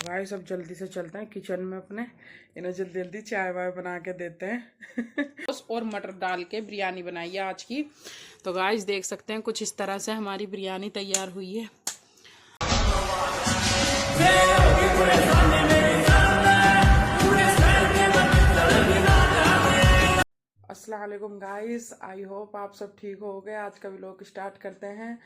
भाई सब जल्दी से चलते हैं किचन में अपने, इन्हें जल्दी जल्दी चाय वाय बना के देते हैं। और मटर डाल के बिरयानी बनाई है आज की। तो गाइस देख सकते हैं कुछ इस तरह से हमारी बिरयानी तैयार हुई है। अस्सलाम वालेकुम गाइस, आई होप आप सब ठीक हो गए। आज का व्लॉग स्टार्ट करते हैं।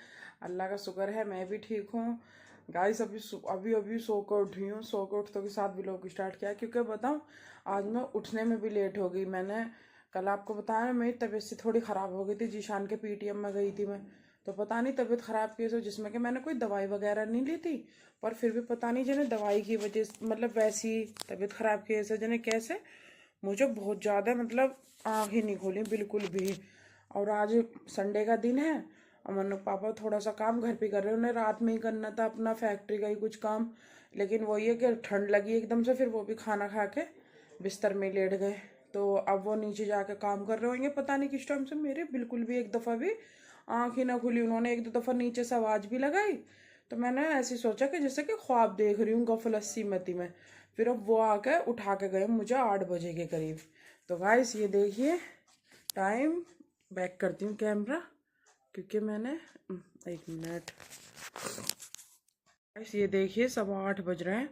अल्लाह का शुक्र है मैं भी ठीक हूँ गाइस। अभी अभी सो कर उठी हूँ। सो कर उठते के साथ व्लॉग स्टार्ट किया, क्योंकि बताऊँ आज मैं उठने में भी लेट हो गई। मैंने कल आपको बताया मेरी तबीयत से थोड़ी ख़राब हो गई थी। जीशान के पीटीएम में गई थी मैं, तो पता नहीं तबीयत ख़राब कैसे, जिसमें कि मैंने कोई दवाई वगैरह नहीं ली थी, पर फिर भी पता नहीं जिन्हें दवाई की वजह से मतलब वैसी तबीयत ख़राब की वजह से जिन्हें कैसे मुझे बहुत ज़्यादा मतलब आँख ही नहीं खोली बिल्कुल भी। और आज संडे का दिन है और मनु पापा थोड़ा सा काम घर पे कर रहे हैं। उन्हें रात में ही करना था अपना फैक्ट्री का ही कुछ काम, लेकिन वही है कि ठंड लगी एकदम से, फिर वो भी खाना खा के बिस्तर में लेट गए। तो अब वो नीचे जाके काम कर रहे होंगे पता नहीं किस टाइम से। मेरे बिल्कुल भी एक दफ़ा भी आँख ही ना खुली। उन्होंने एक दो दफ़ा नीचे से आवाज़ भी लगाई, तो मैंने ऐसे सोचा कि जैसे कि ख्वाब देख रही हूँ गफलत सी मती में। फिर अब वो आके उठा के गए मुझे 8 बजे के करीब। तो गाइस ये देखिए टाइम, बैक करती हूँ कैमरा क्योंकि मैंने एक मिनट। गाइस ये देखिए 7:15 बज रहे हैं।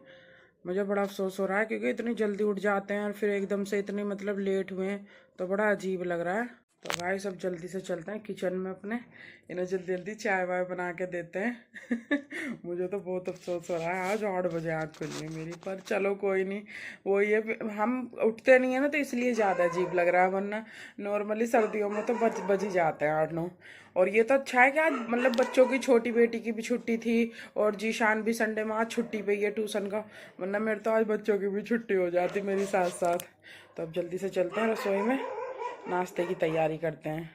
मुझे बड़ा अफसोस हो रहा है क्योंकि इतनी जल्दी उठ जाते हैं और फिर एकदम से इतनी मतलब लेट हुए हैं, तो बड़ा अजीब लग रहा है। तो भाई सब जल्दी से चलते हैं किचन में अपने, इन्हें जल्दी जल्दी चाय वाय बना के देते हैं। मुझे तो बहुत अफसोस हो रहा है आज 8 बजे आँख खुली है मेरी, पर चलो कोई नहीं। वो ये हम उठते नहीं है ना, तो इसलिए ज़्यादा अजीब लग रहा है, वरना नॉर्मली सर्दियों में तो बज ही जाते हैं 8-9। और ये तो अच्छा है कि आज मतलब बच्चों की छोटी बेटी की भी छुट्टी थी और जीशान भी संडे में आज छुट्टी पे ही है ट्यूशन का, वरना मेरे तो आज बच्चों की भी छुट्टी हो जाती मेरी साथ साथ। तो अब जल्दी से चलते हैं रसोई में, नाश्ते की तैयारी करते हैं।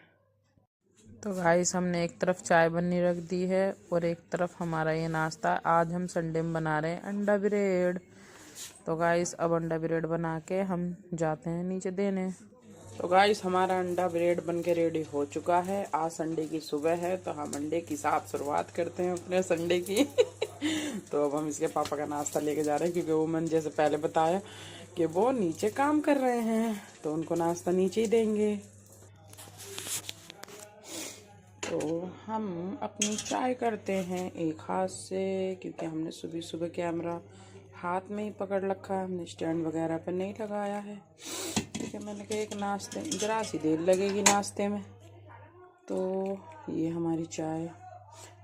तो गाइस हमने एक तरफ चाय बननी रख दी है और एक तरफ हमारा ये नाश्ता। आज हम संडे में बना रहे हैं अंडा ब्रेड। तो गाइस अब अंडा ब्रेड बना के हम जाते हैं नीचे देने। तो गाइस हमारा अंडा ब्रेड बन के रेडी हो चुका है। आज संडे की सुबह है तो हम अंडे की साथ शुरुआत करते हैं अपने संडे की। तो अब हम इसके पापा का नाश्ता लेके जा रहे हैं, क्योंकि वो मैंने जैसे पहले बताया कि वो नीचे काम कर रहे हैं, तो उनको नाश्ता नीचे ही देंगे। तो हम अपनी चाय करते हैं एक हाथ से, क्योंकि हमने सुबह सुबह कैमरा हाथ में ही पकड़ रखा है, हमने स्टैंड वगैरह पे नहीं लगाया है, क्योंकि मैंने कहा एक नाश्ते जरा सी देर लगेगी नाश्ते में। तो ये हमारी चाय।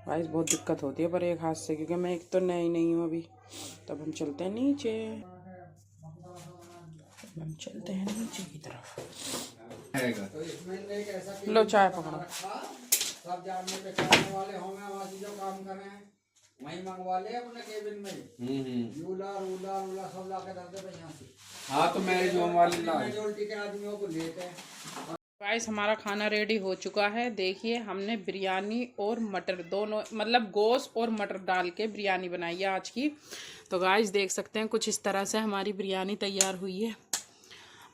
गाइस बहुत दिक्कत होती है पर एक हाथ से, क्योंकि मैं एक तो नई नहीं हूँ अभी। तब हम चलते हैं नीचे, हम चलते हैं नीचे की तरफ। लो चाय पकड़ो। सब जानने पहचानने वाले होंगे, जो काम कर रहे हैं वहीं मंगवा ले अपने केबिन में। रूला रूला रूला सब ला के रख दे यहाँ से। हाँ तो मेजोरिटी के आदमियों को लेते हैं। गाइस हमारा खाना रेडी हो चुका है। देखिए हमने बिरयानी और मटर दोनों मतलब गोश्त और मटर डाल के बिरयानी बनाई है आज की। तो गाइस देख सकते हैं कुछ इस तरह से हमारी बिरयानी तैयार हुई है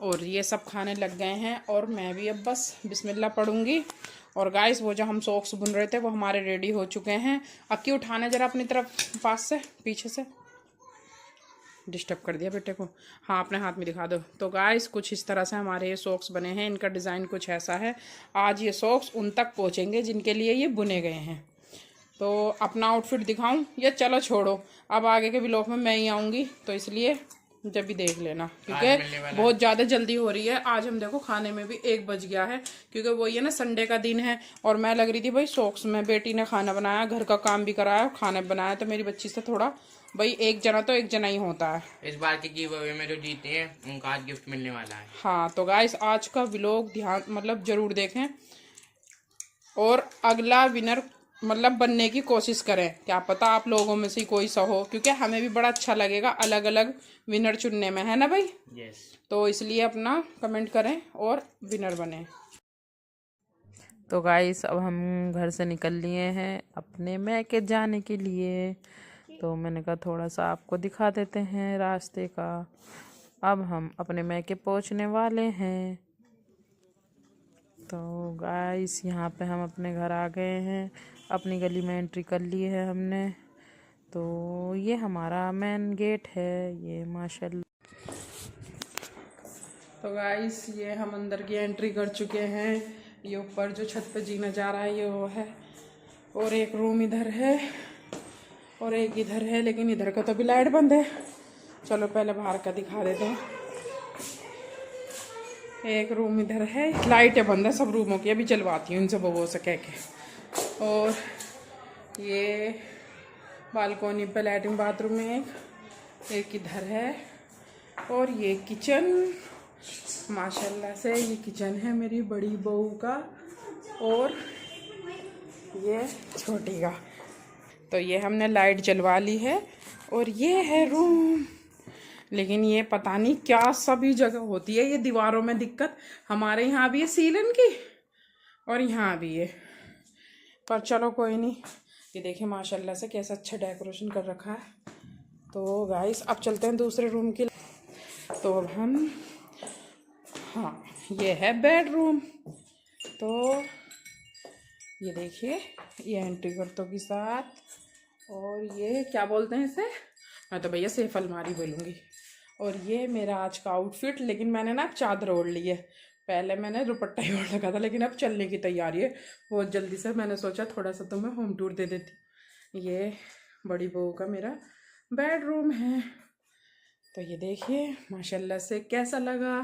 और ये सब खाने लग गए हैं और मैं भी अब बस बिस्मिल्लाह पढ़ूंगी। और गाइस वो जो हम सॉक्स बुन रहे थे वो हमारे रेडी हो चुके हैं। अक्की उठाने जरा अपनी तरफ पास से, पीछे से डिस्टर्ब कर दिया बेटे को। हाँ अपने हाथ में दिखा दो। तो गाइस कुछ इस तरह से हमारे ये सॉक्स बने हैं। इनका डिज़ाइन कुछ ऐसा है। आज ये सॉक्स उन तक पहुँचेंगे जिनके लिए ये बुने गए हैं। तो अपना आउटफिट दिखाऊं या चलो छोड़ो, अब आगे के व्लॉग में मैं ही आऊँगी, तो इसलिए जब भी देख लेना, क्योंकि बहुत ज़्यादा जल्दी हो रही है। आज हम देखो खाने में भी 1 बज गया है, क्योंकि वही है ना संडे का दिन है। और मैं लग रही थी भाई सॉक्स में, बेटी ने खाना बनाया, घर का काम भी कराया, खाना बनाया, तो मेरी बच्ची से थोड़ा भाई एक जना तो एक जना ही होता है। इस बार के गिव-अवे में जो जीते हैं उनका आज गिफ्ट मिलने वाला है। हाँ तो गाइस आज का व्लॉग ध्यान मतलब जरूर देखें और अगला विनर मतलब बनने की कोशिश करें। क्या पता आप लोगों में से कोई सा हो, क्योंकि हमें भी बड़ा अच्छा लगेगा अलग अलग विनर चुनने में, है ना भाई। यस। तो इसलिए अपना कमेंट करें और विनर बने। तो गाइस अब हम घर से निकल लिए हैं अपने मैके जाने के लिए। तो मैंने कहा थोड़ा सा आपको दिखा देते हैं रास्ते का। अब हम अपने मैके पहुंचने वाले हैं। तो गाइस यहाँ पे हम अपने घर आ गए हैं, अपनी गली में एंट्री कर ली है हमने। तो ये हमारा मेन गेट है, ये माशाल्लाह। तो गाइस ये हम अंदर की एंट्री कर चुके हैं। ये ऊपर जो छत पे जीना जा रहा है ये वो है, और एक रूम इधर है और एक इधर है, लेकिन इधर का तो अभी लाइट बंद है। चलो पहले बाहर का दिखा देते हैं। एक रूम इधर है, लाइटें बंद है सब रूमों की, अभी चलवाती हूँ इनसे वो से कह के। और ये बालकोनी पे लैट्रिन बाथरूम है, एक इधर है, और ये किचन माशाल्लाह से ये किचन है मेरी बड़ी बहू का और ये छोटी का। तो ये हमने लाइट जलवा ली है और ये है रूम। लेकिन ये पता नहीं क्या सभी जगह होती है ये दीवारों में दिक्कत। हमारे यहाँ भी है सीलन की और यहाँ भी है, पर चलो कोई नहीं। ये देखिए माशाल्लाह से कैसा अच्छा डेकोरेशन कर रखा है। तो गाइस अब चलते हैं दूसरे रूम की। तो अब हम, हाँ ये है बेडरूम। तो ये देखिए ये एंट्री करतों के साथ, और ये क्या बोलते हैं इसे, मैं तो भैया सेफ अलमारी बोलूँगी। और ये मेरा आज का आउटफिट, लेकिन मैंने ना अब चादर ओढ़ ली है। पहले मैंने दुपट्टा ही ओढ़ रखा था, लेकिन अब चलने की तैयारी है बहुत जल्दी से। मैंने सोचा थोड़ा सा तो मैं होम टूर दे देती। ये बड़ी बहू का मेरा बेडरूम है। तो ये देखिए माशाल्लाह से कैसा लगा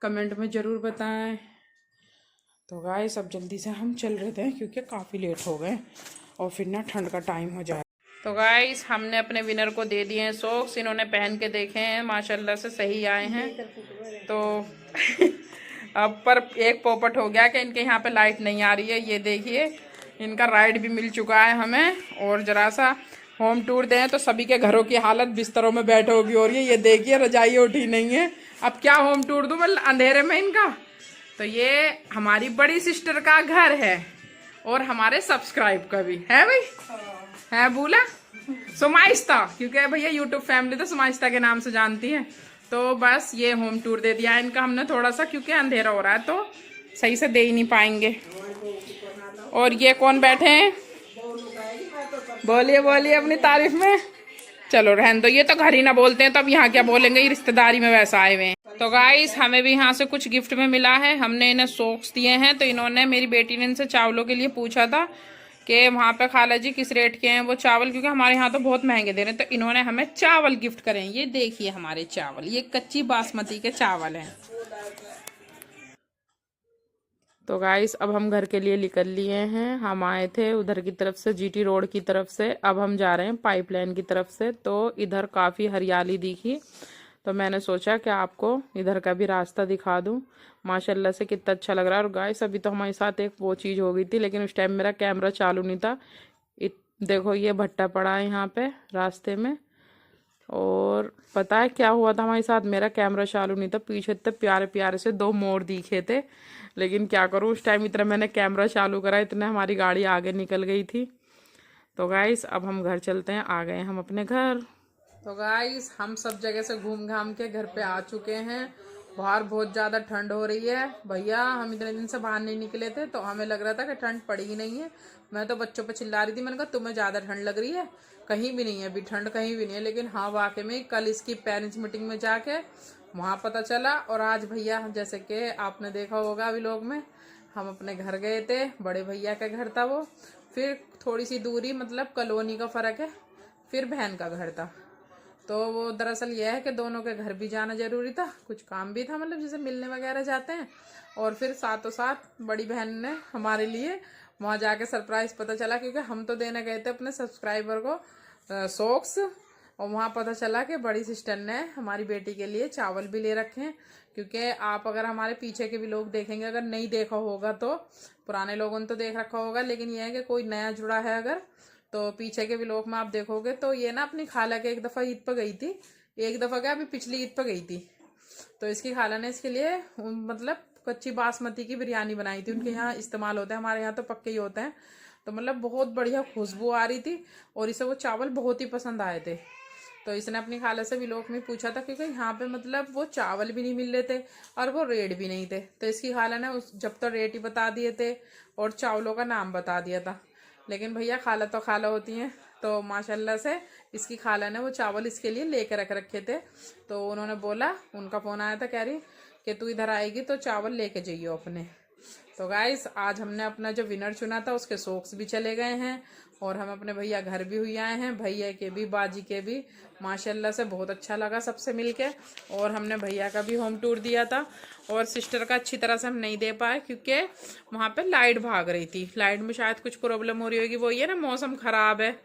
कमेंट में ज़रूर बताएं। तो गाइस अब जल्दी से हम चल रहे थे क्योंकि काफ़ी लेट हो गए और फिर ना ठंड का टाइम हो जाए। तो गाइस हमने अपने विनर को दे दिए हैं सॉक्स, इन्होंने पहन के देखे हैं माशाल्लाह से सही आए हैं। तो अब पर एक पोपट हो गया कि इनके यहाँ पे लाइट नहीं आ रही है। ये देखिए इनका राइड भी मिल चुका है हमें, और ज़रा सा होम टूर दें तो सभी के घरों की हालत बिस्तरों में बैठे होगी। और ये देखिए रजाई उठी नहीं है। अब क्या होम टूर दूँ मतलब अंधेरे में इनका। तो ये हमारी बड़ी सिस्टर का घर है और हमारे सब्सक्राइब का भी है भाई, है बोला सुमाइस्ता, क्योंकि भैया यूट्यूब फैमिली तो सुमाइस्ता के नाम से जानती है। तो बस ये होम टूर दे दिया इनका हमने थोड़ा सा, क्योंकि अंधेरा हो रहा है तो सही से दे ही नहीं पाएंगे। और ये कौन बैठे हैं, बोलिए बोलिए अपनी तारीफ में। चलो रहने दो, ये तो घर ही ना बोलते हैं तो अब यहाँ क्या बोलेंगे, ये रिश्तेदारी में वैसा आए हुए हैं। तो गाइस हमें भी यहाँ से कुछ गिफ्ट में मिला है। हमने इन्हें सॉक्स दिए हैं, तो इन्होंने, मेरी बेटी ने इनसे चावलों के लिए पूछा था कि वहाँ पे खाला जी किस रेट के हैं वो चावल, क्योंकि हमारे यहाँ तो बहुत महंगे दे रहे हैं। तो इन्होंने हमें चावल गिफ्ट करे हैं। ये देखिए हमारे चावल, ये कच्ची बासमती के चावल हैं। तो गाइस अब हम घर के लिए निकल लिए हैं। हम आए थे उधर की तरफ से, जीटी रोड की तरफ से, अब हम जा रहे हैं पाइपलाइन की तरफ से। तो इधर काफ़ी हरियाली दिखी तो मैंने सोचा कि आपको इधर का भी रास्ता दिखा दूं। माशाल्लाह से कितना अच्छा लग रहा है। और गाइस अभी तो हमारे साथ एक वो चीज़ हो गई थी, लेकिन उस टाइम मेरा कैमरा चालू नहीं था। देखो ये भट्टा पड़ा है यहाँ पे रास्ते में, और पता है क्या हुआ था हमारे साथ, मेरा कैमरा चालू नहीं था। पीछे इतने प्यारे प्यारे से दो मोर दिखे थे, लेकिन क्या करूँ उस टाइम इतना मैंने कैमरा चालू करा, इतने हमारी गाड़ी आगे निकल गई थी। तो गाइस अब हम घर चलते हैं, आ गए हम अपने घर। तो गाइस हम सब जगह से घूम घाम के घर पे आ चुके हैं। बाहर बहुत ज़्यादा ठंड हो रही है भैया, हम इतने दिन से बाहर नहीं निकले थे तो हमें लग रहा था कि ठंड पड़ी ही नहीं है। मैं तो बच्चों पे चिल्ला रही थी, मैंने कहा तुम्हें ज़्यादा ठंड लग रही है, कहीं भी नहीं है अभी ठंड, कहीं भी नहीं है। लेकिन हाँ वाकई में कल इसकी पेरेंट्स मीटिंग में जाके वहाँ पता चला। और आज भैया जैसे कि आपने देखा होगा अभी लोग में, हम अपने घर गए थे, बड़े भैया का घर था वो, फिर थोड़ी सी दूरी मतलब कॉलोनी का फ़र्क है, फिर बहन का घर था। तो वो दरअसल यह है कि दोनों के घर भी जाना जरूरी था, कुछ काम भी था, मतलब जैसे मिलने वगैरह जाते हैं। और फिर साथों साथ बड़ी बहन ने हमारे लिए वहाँ जाके सरप्राइज पता चला, क्योंकि हम तो देने गए थे अपने सब्सक्राइबर को सॉक्स, और वहाँ पता चला कि बड़ी सिस्टर ने हमारी बेटी के लिए चावल भी ले रखे हैं। क्योंकि आप अगर हमारे पीछे के भी लोग देखेंगे, अगर नहीं देखा होगा तो पुराने लोगों ने तो देख रखा होगा, लेकिन यह है कि कोई नया जुड़ा है अगर, तो पीछे के व्लॉग में आप देखोगे तो ये ना अपनी खाला के एक दफ़ा ईद पर गई थी, एक दफ़ा क्या अभी पिछली ईद पर गई थी। तो इसकी खाला ने इसके लिए मतलब कच्ची बासमती की बिरयानी बनाई थी, उनके यहाँ इस्तेमाल होता है, हमारे यहाँ तो पक्के ही होते हैं। तो मतलब बहुत बढ़िया खुशबू आ रही थी और इसे वो चावल बहुत ही पसंद आए थे। तो इसने अपनी खाला से व्लॉग में पूछा था, क्योंकि यहाँ पे मतलब वो चावल भी नहीं मिल रहे थे और वो रेट भी नहीं थे। तो इसकी खाला ने जब तो रेट ही बता दिए थे और चावलों का नाम बता दिया था। लेकिन भैया खाला तो खाला होती हैं, तो माशाल्लाह से इसकी खाला ने वो चावल इसके लिए लेके रख रखे थे, तो उन्होंने बोला, उनका फ़ोन आया था, कह रही कि तू इधर आएगी तो चावल लेके जाइयो अपने। तो गाइस आज हमने अपना जो विनर चुना था उसके सॉक्स भी चले गए हैं और हम अपने भैया घर भी हुए आए हैं, भैया के भी बाजी के भी। माशाल्लाह से बहुत अच्छा लगा सबसे मिलके। और हमने भैया का भी होम टूर दिया था और सिस्टर का अच्छी तरह से हम नहीं दे पाए क्योंकि वहाँ पे लाइट भाग रही थी। लाइट में शायद कुछ प्रॉब्लम हो रही होगी, वो ये ना मौसम ख़राब है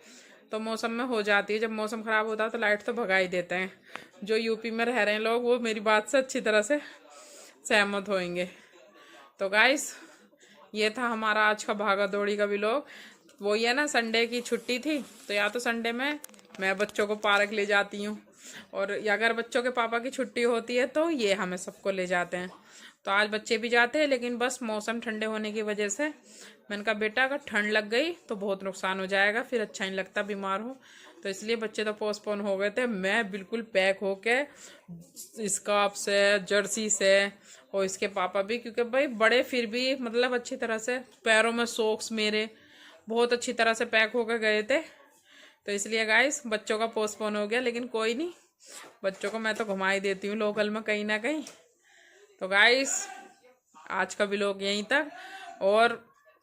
तो मौसम में हो जाती है, जब मौसम ख़राब होता है तो लाइट तो भगा ही देते हैं। जो यूपी में रह रहे हैं लोग वो मेरी बात से अच्छी तरह से सहमत होंगे। तो गाइस ये था हमारा आज का भागा दौड़ी का व्लॉग। वो ये ना संडे की छुट्टी थी तो या तो संडे में मैं बच्चों को पार्क ले जाती हूँ और अगर बच्चों के पापा की छुट्टी होती है तो ये हमें सबको ले जाते हैं। तो आज बच्चे भी जाते हैं लेकिन बस मौसम ठंडे होने की वजह से मैंने कहा बेटा अगर ठंड लग गई तो बहुत नुकसान हो जाएगा, फिर अच्छा नहीं लगता बीमार हो, तो इसलिए बच्चे तो पोस्टपोन हो गए थे। मैं बिल्कुल पैक होके स्कार्फ से, जर्सी से और इसके पापा भी, क्योंकि भाई बड़े फिर भी मतलब अच्छी तरह से, पैरों में सॉक्स मेरे बहुत अच्छी तरह से पैक होकर गए थे। तो इसलिए गाइस बच्चों का पोस्टपोन हो गया, लेकिन कोई नहीं, बच्चों को मैं तो घुमा ही देती हूँ लोकल में कहीं ना कहीं। तो गाइस आज का व्लॉग यहीं तक, और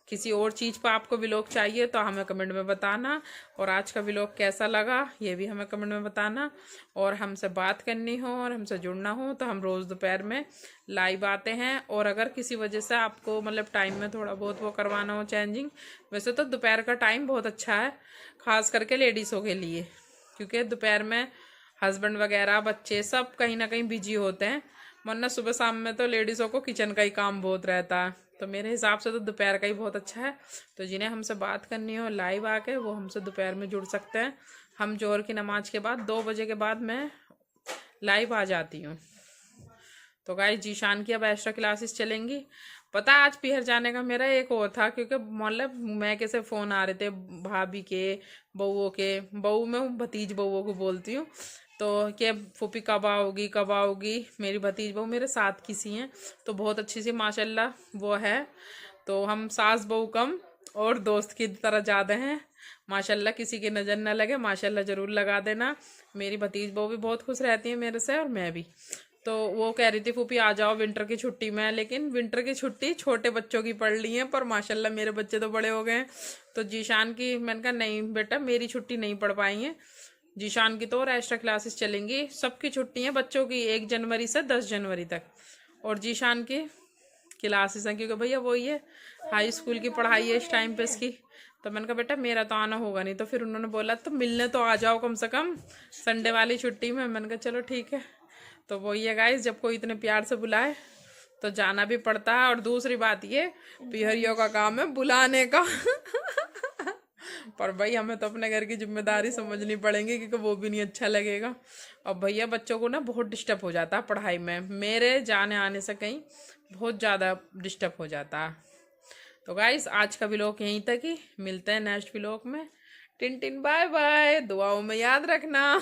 किसी और चीज़ पर आपको व्लॉग चाहिए तो हमें कमेंट में बताना, और आज का व्लॉग कैसा लगा ये भी हमें कमेंट में बताना। और हमसे बात करनी हो और हमसे जुड़ना हो तो हम रोज़ दोपहर में लाइव आते हैं। और अगर किसी वजह से आपको मतलब टाइम में थोड़ा बहुत वो करवाना हो चेंजिंग, वैसे तो दोपहर का टाइम बहुत अच्छा है ख़ास करके लेडीज़ों के लिए, क्योंकि दोपहर में हस्बैंड वगैरह बच्चे सब कहीं ना कहीं बिजी होते हैं, वरना सुबह शाम में तो लेडीज़ों को किचन का ही काम बहुत रहता है। तो मेरे हिसाब से तो दोपहर का ही बहुत अच्छा है। तो जिन्हें हमसे बात करनी हो लाइव आके वो हमसे दोपहर में जुड़ सकते हैं। हम जोहर की नमाज के बाद 2 बजे के बाद मैं लाइव आ जाती हूँ। तो गाइस जीशान की अब एक्स्ट्रा क्लासेस चलेंगी। पता आज पीहर जाने का मेरा एक और था, क्योंकि मतलब मैं कैसे फ़ोन आ रहे थे भाभी के, बउओं के, बहू में भतीज बउओं को बोलती हूँ, तो क्या फूफी कब आओगी। मेरी भतीज बहू मेरे साथ की सी हैं, तो बहुत अच्छी सी माशाल्लाह वो है। तो हम सास बहू कम और दोस्त की तरह ज़्यादा हैं माशाल्लाह, किसी की नज़र न लगे माशाल्लाह ज़रूर लगा देना। मेरी भतीज बहू भी बहुत खुश रहती है मेरे से और मैं भी। तो वो कह रही थी फूफी आ जाओ विंटर की छुट्टी में, लेकिन विंटर की छुट्टी छोटे बच्चों की पड़ ली है, पर माशाल्लाह मेरे बच्चे तो बड़े हो गए हैं। तो जीशान की मैंने कहा नहीं बेटा मेरी छुट्टी नहीं पड़ पाई है, जीशान की तो और एक्स्ट्रा क्लासेस चलेंगी। सबकी छुट्टी है बच्चों की 1 जनवरी से 10 जनवरी तक, और जीशान की क्लासेस हैं क्योंकि भैया वही है हाई स्कूल की पढ़ाई है इस टाइम पे इसकी। तो मैंने कहा बेटा मेरा तो आना होगा नहीं, तो फिर उन्होंने बोला तो मिलने तो आ जाओ कम से कम संडे वाली छुट्टी में। मैंने कहा चलो ठीक है। तो वही है गाइस, जब कोई इतने प्यार से बुलाए तो जाना भी पड़ता है। और दूसरी बात ये पिहरियों का काम है बुलाने का पर भाई हमें तो अपने घर की जिम्मेदारी समझनी पड़ेगी, क्योंकि वो भी नहीं अच्छा लगेगा। अब भैया बच्चों को ना बहुत डिस्टर्ब हो जाता है पढ़ाई में, मेरे जाने आने से कहीं बहुत ज़्यादा डिस्टर्ब हो जाता है। तो गाइस आज का व्लॉग यहीं तक ही, मिलते हैं नेक्स्ट व्लॉग में। टिन टिन बाय बाय, दुआओं में याद रखना।